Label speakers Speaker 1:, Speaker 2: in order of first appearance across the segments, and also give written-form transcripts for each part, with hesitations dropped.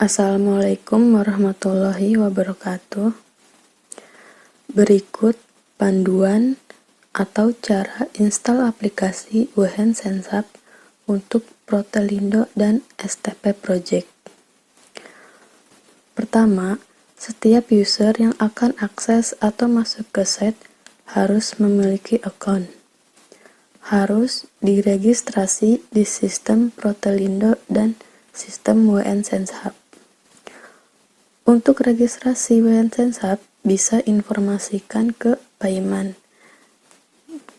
Speaker 1: Assalamualaikum warahmatullahi wabarakatuh. Berikut panduan atau cara install aplikasi WHN Sensap untuk Protelindo dan STP Project. Pertama, setiap user yang akan akses atau masuk ke set harus memiliki account. Harus diregistrasi di sistem Protelindo dan sistem WHN Sensap. Untuk registrasi WHN Sensap bisa informasikan ke Paiman.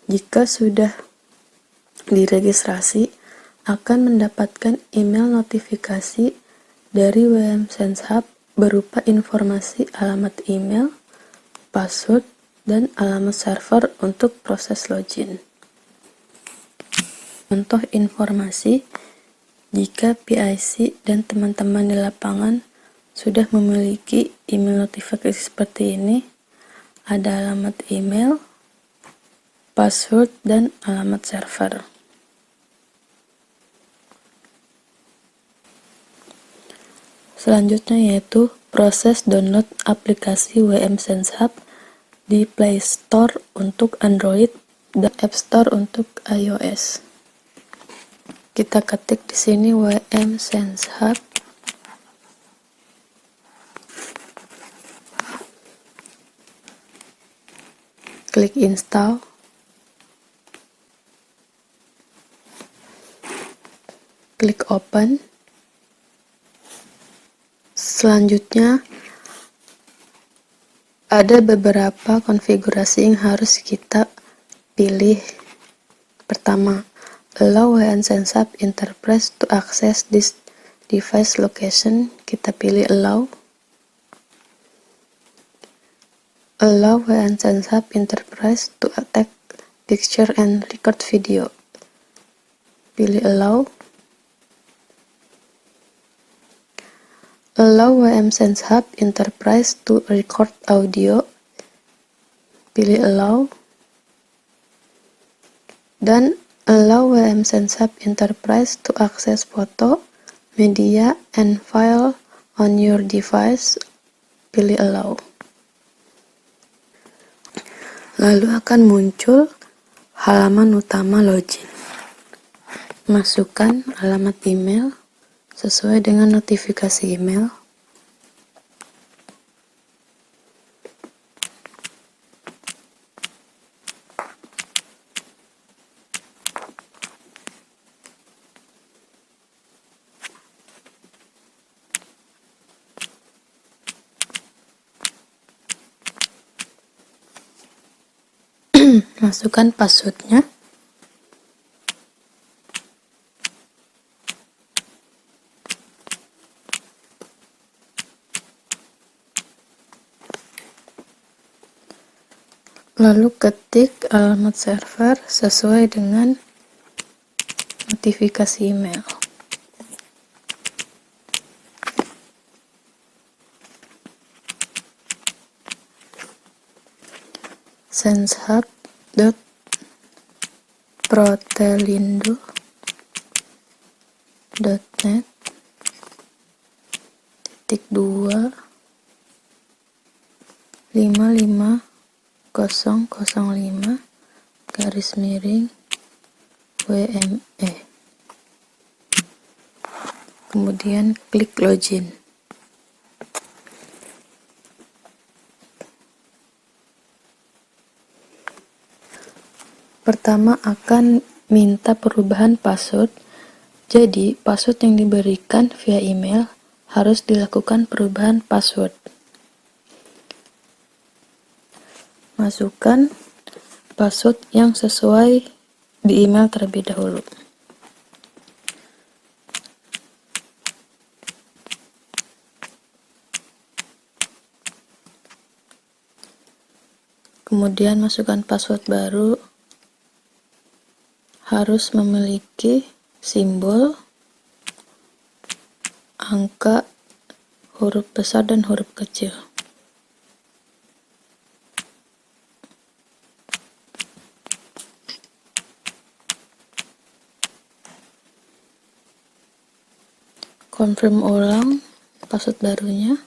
Speaker 1: Jika sudah diregistrasi, akan mendapatkan email notifikasi dari WHN Sensap berupa informasi alamat email, password, dan alamat server untuk proses login. Contoh informasi, jika PIC dan teman-teman di lapangan sudah memiliki email notifikasi seperti ini, ada alamat email, password, dan alamat server. Selanjutnya yaitu proses download aplikasi WM Sensap di Play Store untuk Android dan App Store untuk iOS. Kita ketik di sini WM Sensap. Klik install. Klik open. Selanjutnya ada beberapa konfigurasi yang harus kita pilih. Pertama, allow WHN Sensap Enterprise to access this device location. Kita pilih allow. Allow WHN Sensap Enterprise to take picture and record video. Pilih allow. Allow WM Sensap Enterprise to record audio. Pilih allow. Dan allow WM Sensap Enterprise to access photo, media, and file on your device. Pilih allow. Lalu akan muncul halaman utama login. Masukkan alamat email sesuai dengan notifikasi email. Masukkan passwordnya. Lalu ketik alamat server sesuai dengan notifikasi email. sensap.protelindo.net -2 55005 /WME. Kemudian klik login. Pertama akan minta perubahan password. Jadi, password yang diberikan via email harus dilakukan perubahan password. Masukkan password yang sesuai di email terlebih dahulu. Kemudian masukkan password baru. Harus memiliki simbol, angka, huruf besar dan huruf kecil. Confirm ulang. password barunya.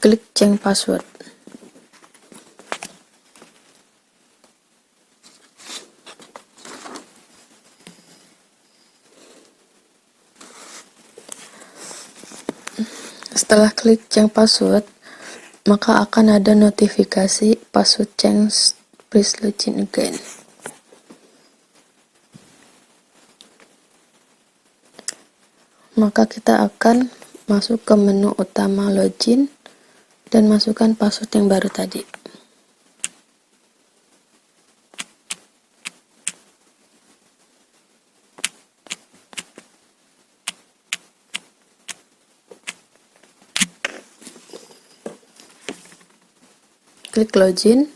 Speaker 1: Klik change password. Setelah klik change password, maka akan ada notifikasi password change, please login again. Maka kita akan masuk ke menu utama login dan masukkan password yang baru tadi. Klik login.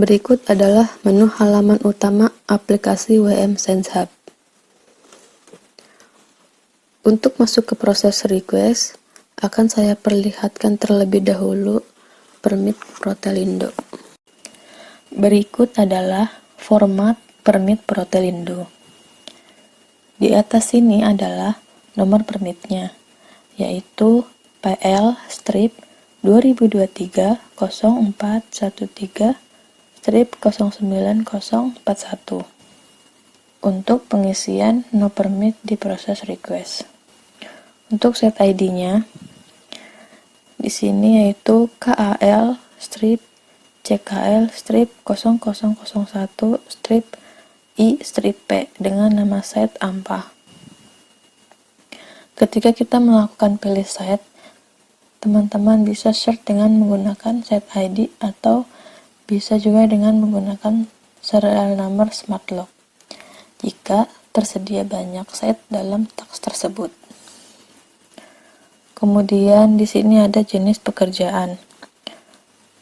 Speaker 1: Berikut adalah menu halaman utama aplikasi WM Sense Hub. Untuk masuk ke proses request, akan saya perlihatkan terlebih dahulu permit Protelindo. Berikut adalah format permit Protelindo. Di atas sini adalah nomor permitnya, yaitu PL-2023-0413-09041 untuk pengisian no permit di proses request. Untuk set ID-nya di sini yaitu KAL-CKL-0001-I-P dengan nama set AMPA. Ketika kita melakukan pilih set, teman-teman bisa search dengan menggunakan set ID atau bisa juga dengan menggunakan serial number smart lock jika tersedia banyak set dalam task tersebut. Kemudian di sini ada jenis pekerjaan.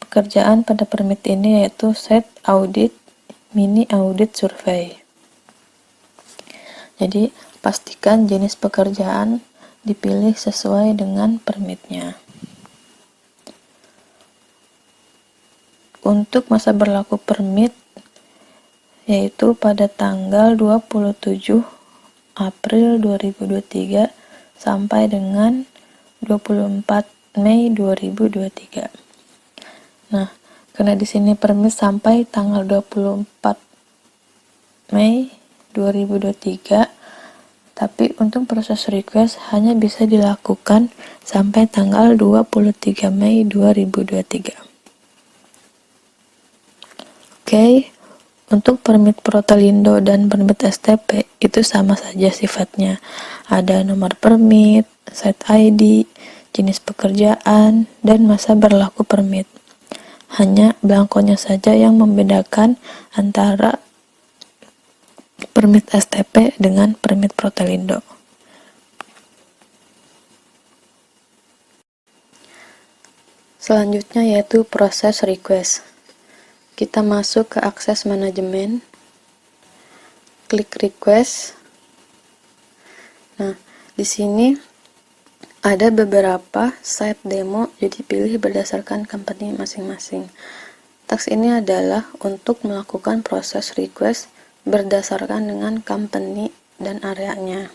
Speaker 1: Pekerjaan pada permit ini yaitu set audit, mini audit survei. Jadi pastikan jenis pekerjaan dipilih sesuai dengan permitnya. Untuk masa berlaku permit yaitu pada tanggal 27 April 2023 sampai dengan 24 Mei 2023. Nah, karena di sini permit sampai tanggal 24 Mei 2023, tapi untuk proses request hanya bisa dilakukan sampai tanggal 23 Mei 2023. Oke, untuk permit Protelindo dan permit STP itu sama saja sifatnya. Ada nomor permit, set ID, jenis pekerjaan, dan masa berlaku permit. Hanya belangkonya saja yang membedakan antara permit STP dengan permit Protelindo. Selanjutnya yaitu proses request. Kita masuk ke akses manajemen, klik request. Nah, di sini ada beberapa site demo, jadi pilih berdasarkan company masing-masing. Task ini adalah untuk melakukan proses request berdasarkan dengan company dan areanya.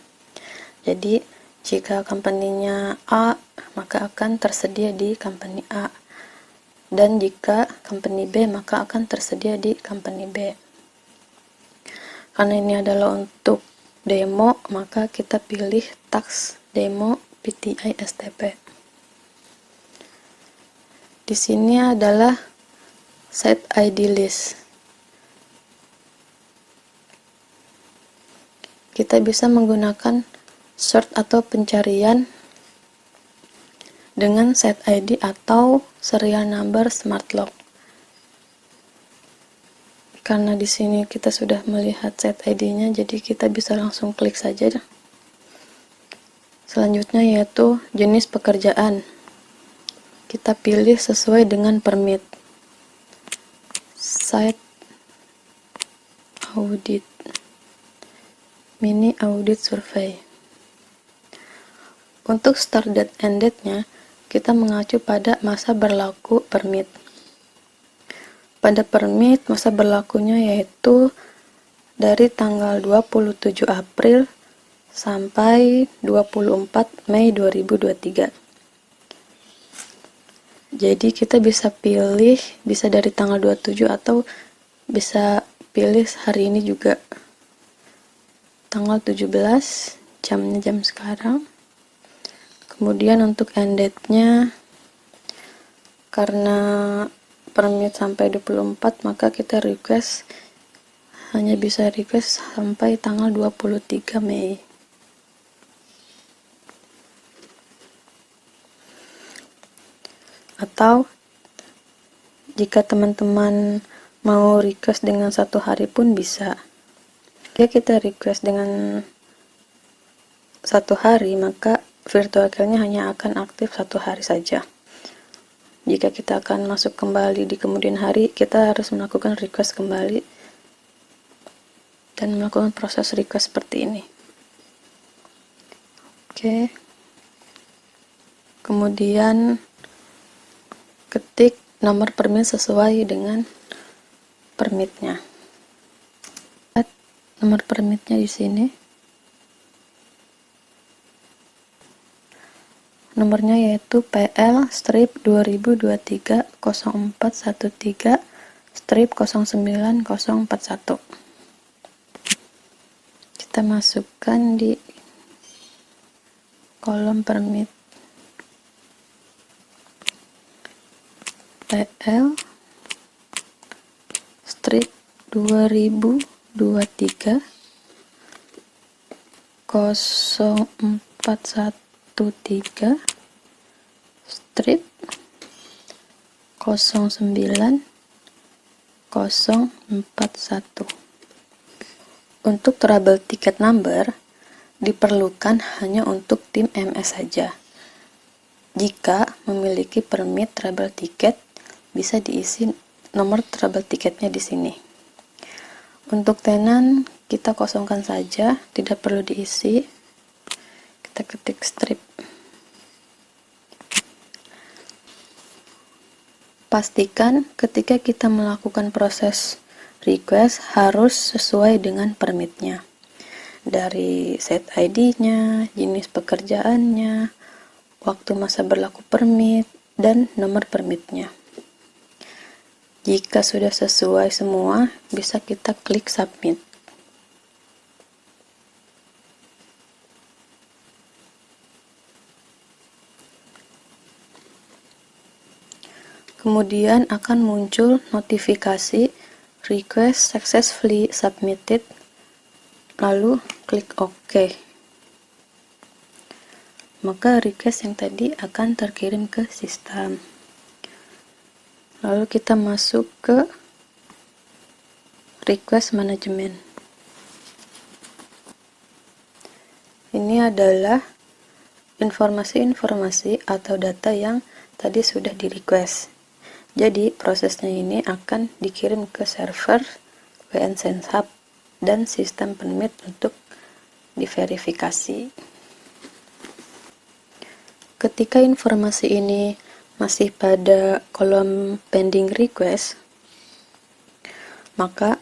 Speaker 1: Jadi, jika company-nya A, maka akan tersedia di company A. Dan jika company B, maka akan tersedia di company B. Karena ini adalah untuk demo, maka kita pilih task demo PTI STP. Di sini adalah set ID list. Kita bisa menggunakan search atau pencarian dengan set ID atau serial number smart lock. Karena di sini kita sudah melihat set ID-nya, jadi kita bisa langsung klik saja. Selanjutnya yaitu jenis pekerjaan. Kita pilih sesuai dengan permit. Site audit, mini audit survei. Untuk start date and date-nya, kita mengacu pada masa berlaku permit. Pada permit, masa berlakunya yaitu dari tanggal 27 April sampai 24 Mei 2023. Jadi kita bisa pilih, bisa dari tanggal 27 atau bisa pilih hari ini juga. Tanggal 17, jamnya jam sekarang. Kemudian untuk end date-nya, karena permit sampai 24, maka kita hanya bisa request sampai tanggal 23 Mei. Atau jika teman-teman mau request dengan 1 hari pun bisa. Jika kita request dengan 1 hari, maka virtual care-nya hanya akan aktif 1 hari saja. Jika kita akan masuk kembali di kemudian hari, kita harus melakukan request kembali dan melakukan proses request seperti ini. Oke. Kemudian ketik nomor permit sesuai dengan permitnya. Nomor permitnya di sini. Nomornya yaitu PL-2023-0413-0901. Kita masukkan di kolom permit. PL 2023 0413 0901. Untuk trouble ticket number diperlukan hanya untuk tim MS saja. Jika memiliki permit trouble ticket, bisa diisi nomor trouble ticketnya di sini. Untuk tenan kita kosongkan saja, tidak perlu diisi. Kita ketik strip. Pastikan ketika kita melakukan proses request harus sesuai dengan permitnya. Dari set ID-nya, jenis pekerjaannya, waktu masa berlaku permit, dan nomor permitnya. Jika sudah sesuai semua, bisa kita klik submit. Kemudian akan muncul notifikasi request successfully submitted, lalu klik OK. Maka request yang tadi akan terkirim ke sistem. Lalu kita masuk ke request management. Ini adalah informasi-informasi atau data yang tadi sudah di request. Jadi prosesnya ini akan dikirim ke server WN Sense Hub dan sistem permit untuk diverifikasi. Ketika informasi ini masih pada kolom pending request, maka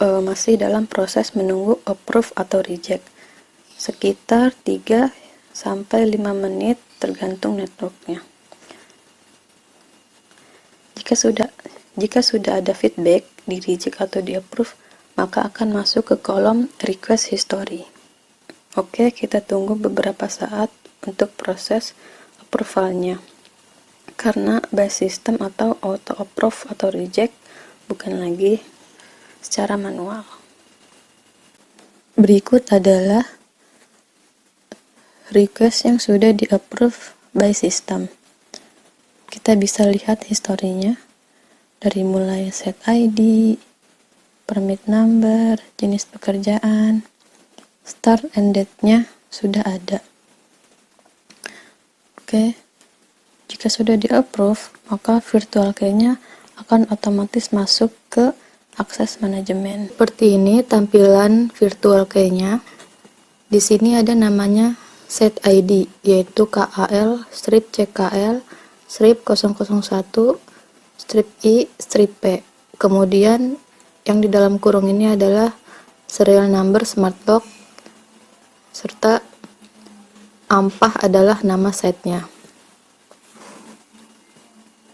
Speaker 1: masih dalam proses menunggu approve atau reject sekitar 3-5 menit tergantung networknya. Jika sudah ada feedback di reject atau di approve, maka akan masuk ke kolom request history. Oke, kita tunggu beberapa saat untuk proses approvalnya. Karena by system atau auto approve atau reject bukan lagi secara manual. Berikut adalah request yang sudah di approve by system. Kita bisa lihat historinya dari mulai set ID, permit number, jenis pekerjaan, start and date-nya sudah ada. Oke. Jika sudah di-approve, maka virtual key-nya akan otomatis masuk ke akses manajemen. Seperti ini tampilan virtual key-nya. Di sini ada namanya set ID, yaitu KAL, strip CKL, strip 001, strip I, strip P. Kemudian yang di dalam kurung ini adalah serial number smart lock, serta ampah adalah nama setnya.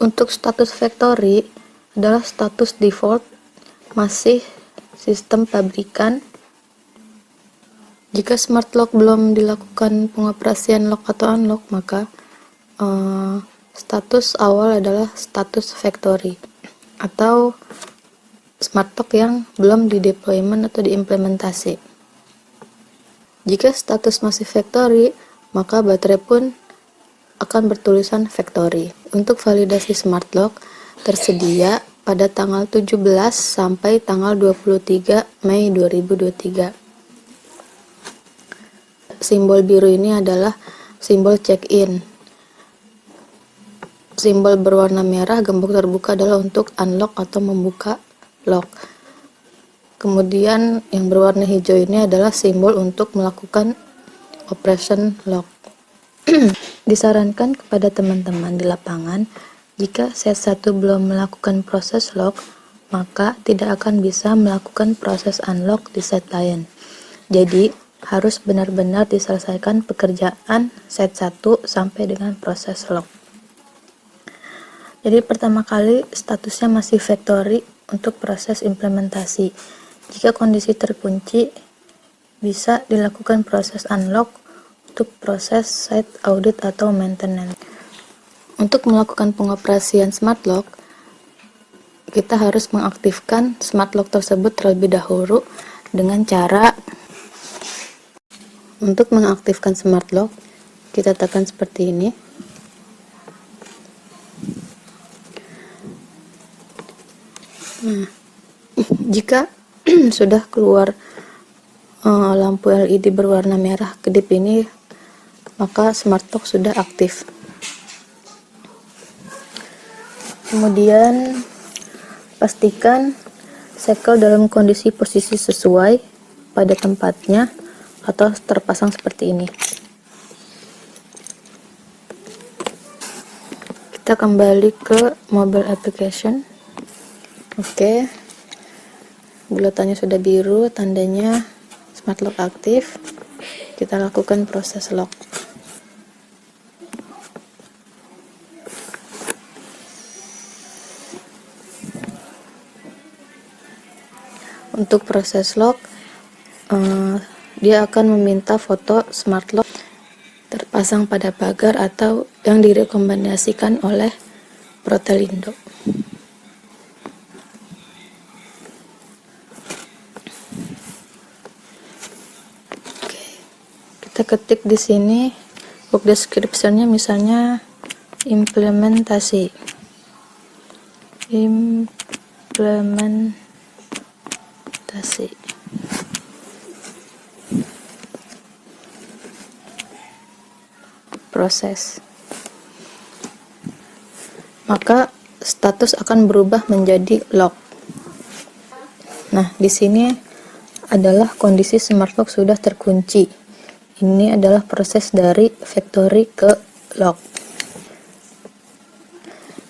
Speaker 1: Untuk status factory adalah status default, masih sistem pabrikan. Jika smart lock belum dilakukan pengoperasian lock atau unlock, maka status awal adalah status factory atau smart lock yang belum di deployment atau diimplementasi. Jika status masih factory, maka baterai pun akan bertulisan factory. Untuk validasi smart lock tersedia pada tanggal 17 sampai tanggal 23 Mei 2023. Simbol biru ini adalah simbol check-in. Simbol berwarna merah gembok terbuka adalah untuk unlock atau membuka lock. Kemudian yang berwarna hijau ini adalah simbol untuk melakukan operation lock. Disarankan kepada teman-teman di lapangan, jika set 1 belum melakukan proses lock, maka tidak akan bisa melakukan proses unlock di set lain. Jadi, harus benar-benar diselesaikan pekerjaan set 1 sampai dengan proses lock. Jadi, pertama kali statusnya masih factory untuk proses implementasi. Jika kondisi terkunci, bisa dilakukan proses unlock untuk proses site audit atau maintenance. Untuk melakukan pengoperasian smart lock, kita harus mengaktifkan smart lock tersebut terlebih dahulu dengan cara untuk mengaktifkan smart lock, kita tekan seperti ini. Nah, jika sudah keluar lampu LED berwarna merah kedip ini, maka smart lock sudah aktif. Kemudian pastikan segel dalam kondisi posisi sesuai pada tempatnya atau terpasang seperti ini. Kita kembali ke mobile application. Oke, bulatannya sudah biru, tandanya smart lock aktif. Kita lakukan proses lock. Untuk proses lock, dia akan meminta foto smart lock terpasang pada pagar atau yang direkomendasikan oleh Protelindo. Oke, kita ketik di sini book description-nya, misalnya implementasi. Proses, maka status akan berubah menjadi lock. Nah, di sini adalah kondisi smart lock sudah terkunci. Ini adalah proses dari factory ke lock.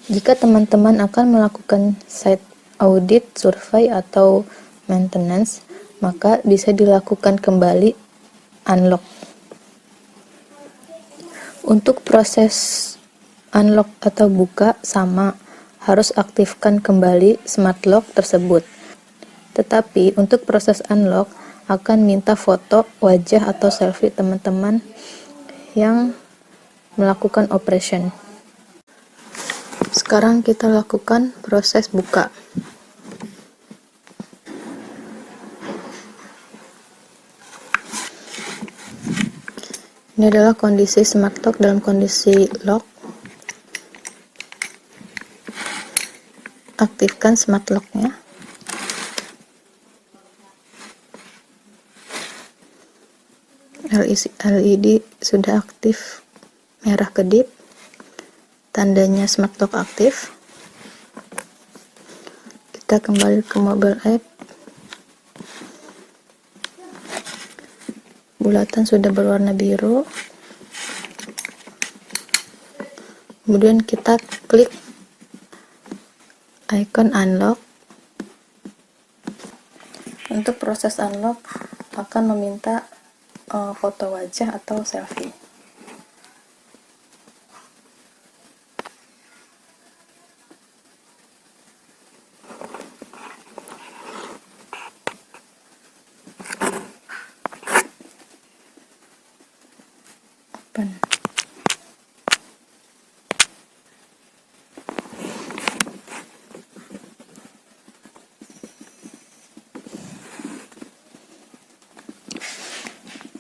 Speaker 1: Jika teman-teman akan melakukan site audit, survei, atau maintenance, maka bisa dilakukan kembali unlock. Untuk proses unlock atau buka sama, harus aktifkan kembali smart lock tersebut. Tetapi untuk proses unlock akan minta foto wajah atau selfie teman-teman yang melakukan operation. Sekarang kita lakukan proses buka. Ini adalah kondisi smart lock dalam kondisi lock. Aktifkan smart lock-nya. LED sudah aktif merah kedip, tandanya smart lock aktif. Kita kembali ke mobile app. Bulatan sudah berwarna biru. Kemudian kita klik icon unlock. Untuk proses unlock akan meminta foto wajah atau selfie. Open.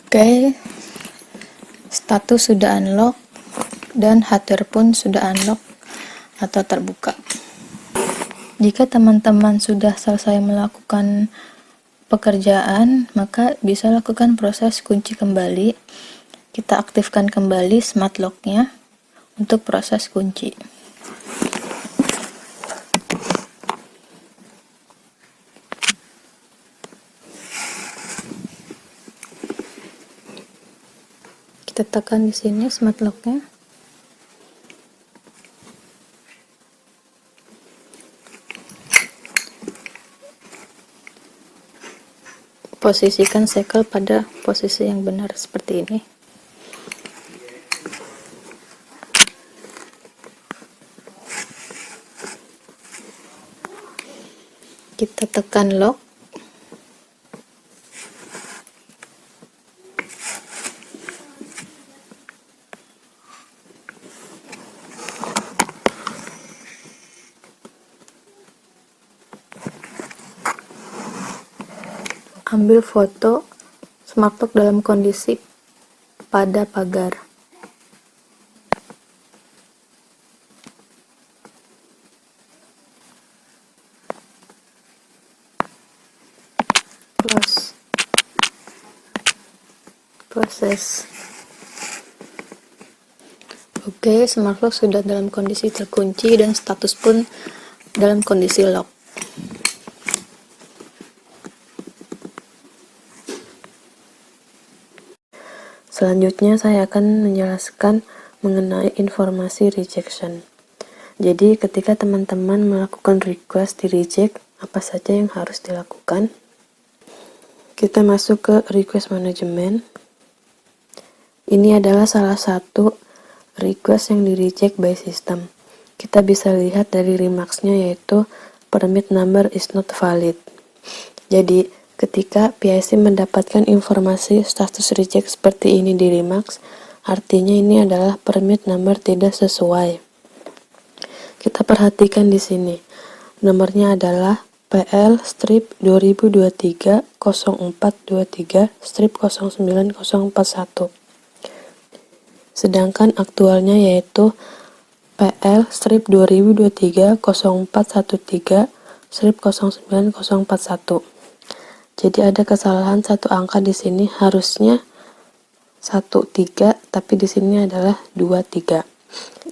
Speaker 1: Oke, status sudah unlock dan hardware pun sudah unlock atau terbuka. Jika teman-teman sudah selesai melakukan pekerjaan, maka bisa lakukan proses kunci kembali. Kita aktifkan kembali smart lock-nya untuk proses kunci. Kita tekan di sini smart lock-nya. Posisikan segel pada posisi yang benar seperti ini. Kita tekan lock. Ambil foto smart lock dalam kondisi pada pagar. Close. Proses. Oke, smart lock sudah dalam kondisi terkunci dan status pun dalam kondisi lock. Selanjutnya saya akan menjelaskan mengenai informasi rejection. Jadi ketika teman-teman melakukan request di reject, apa saja yang harus dilakukan? Kita masuk ke request management. Ini adalah salah satu request yang di reject by system. Kita bisa lihat dari remarks-nya yaitu permit number is not valid. Jadi ketika PIC mendapatkan informasi status reject seperti ini di remarks, artinya ini adalah permit number tidak sesuai. Kita perhatikan di sini. Nomornya adalah PL strip 2023 0423 strip 09041. Sedangkan aktualnya yaitu PL strip 2023 0413 strip 09041. Jadi ada kesalahan satu angka di sini, harusnya 13 tapi di sini adalah 23.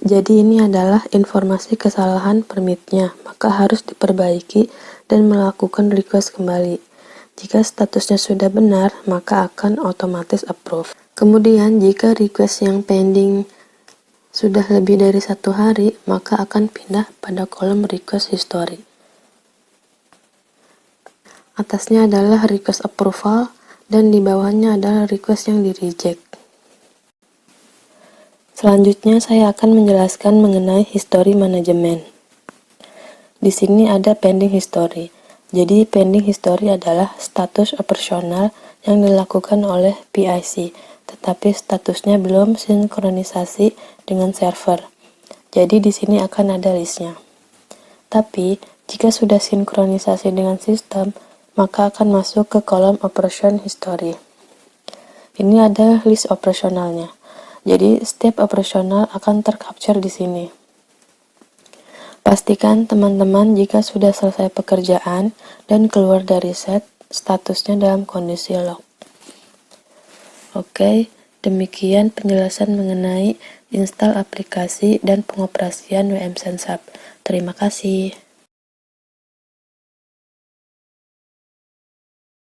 Speaker 1: Jadi ini adalah informasi kesalahan permitnya, maka harus diperbaiki dan melakukan request kembali. Jika statusnya sudah benar, maka akan otomatis approve. Kemudian jika request yang pending sudah lebih dari 1 hari, maka akan pindah pada kolom request history. Atasnya adalah request approval dan di bawahnya adalah request yang di reject. Selanjutnya saya akan menjelaskan mengenai history management. Di sini ada pending history. Jadi pending history adalah status operasional yang dilakukan oleh PIC, tetapi statusnya belum sinkronisasi dengan server. Jadi di sini akan ada listnya. Tapi jika sudah sinkronisasi dengan sistem, maka akan masuk ke kolom operation history. Ini ada list operasionalnya. Jadi setiap operasional akan tercapture di sini. Pastikan teman-teman jika sudah selesai pekerjaan dan keluar dari set, statusnya dalam kondisi lock. Oke, demikian penjelasan mengenai install aplikasi dan pengoperasian WM Sensap. Terima kasih.